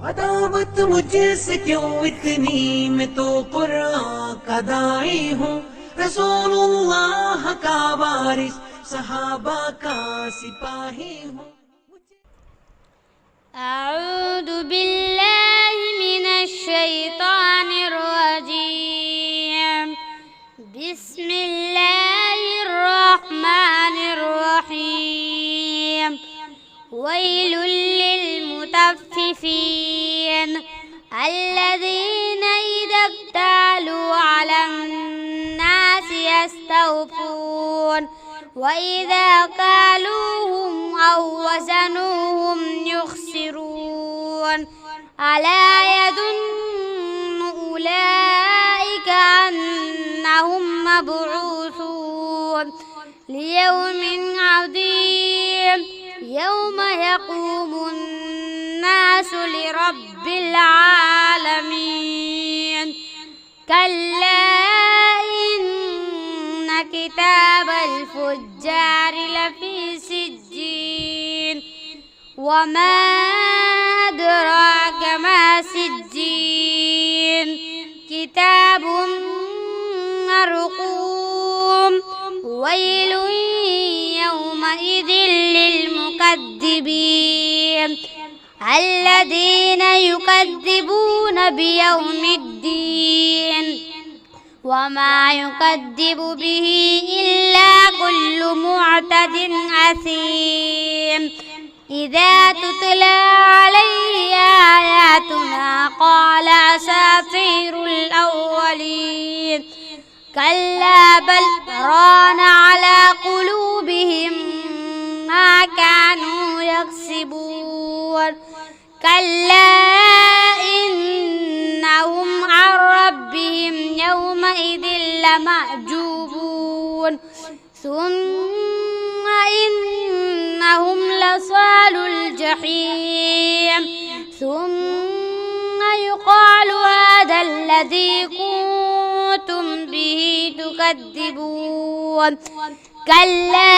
अदावत मुझसे क्यों इतनी, मैं तो कुरान का दाई हूँ, रसूलुल्लाह का वारिस, सहाबा का सिपाही हूँ। أعوذ بالله من الشيطان الرجيم. بسم الله الرحمن الرحيم. ويل للمطففين الذين إذا اكتالوا على الناس يستوفون وإذا كالوهم أو وزنوهم يخسرون ألا يظن أولئك أنهم مبعوثون ليوم عظيم يوم يقوم الناس لرب العالمين. كلا إن كتاب الفجار لفي سجين وما أدراك ما سجين كتاب مرقوم ويل يومئذ للمكذبين الذين يكذبون بيوم الدين وما يكذب به إلا كل معتد أثيم. إذا تتلى عليه آياتنا قال أساطير الأولين كلا بل ران على قلوبهم ما كانوا يكسبون. كلا إنهم عن ربهم يومئذ لمحجوبون ثم إنهم لصال الجحيم ثم يقال هذا الذي كنتم به تكذبون. كلا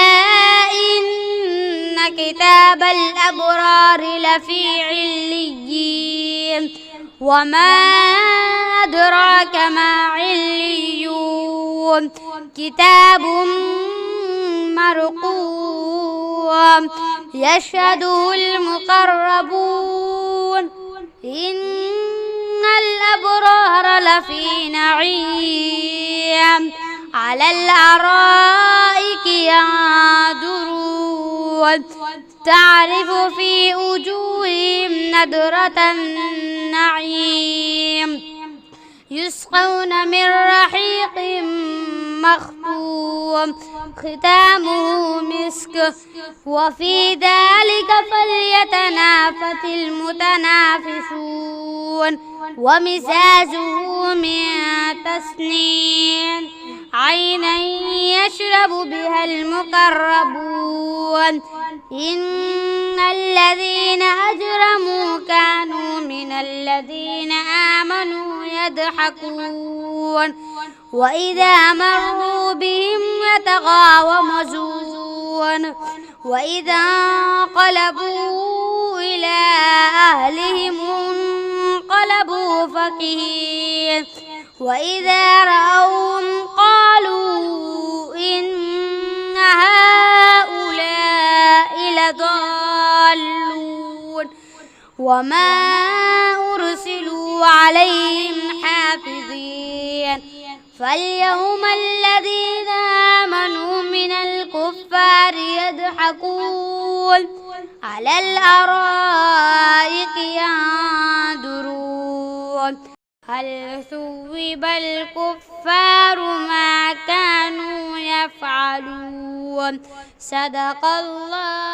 إن كتاب الأبرار لفي عليين وما أدراك ما عليون كتاب مرقوم يشهده المقربون إن الأبرار لفي نعيم على الأرائك ينظرون تعرف في وجوههم نضرة النعيم يسقون من رحيق مختوم ختامه مسك وفي ذلك فليتنافس المتنافسون ومزاجه من تسنيم عينا يشرب بها المقربون إن الذين أجرموا كانوا من الذين آمنوا يضحكون وإذا مروا بهم يتغامزون وإذا انقلبوا إلى أهلهم انقلبوا فكهين وإذا رأوهم قالوا إن هؤلاء لضالون وما أرسلوا عليهم حافظين. فاليوم الذين آمنوا من الكفار يضحكون على الأرائك ينظرون هل ثوب الكفار ما كانوا يفعلون. صدق الله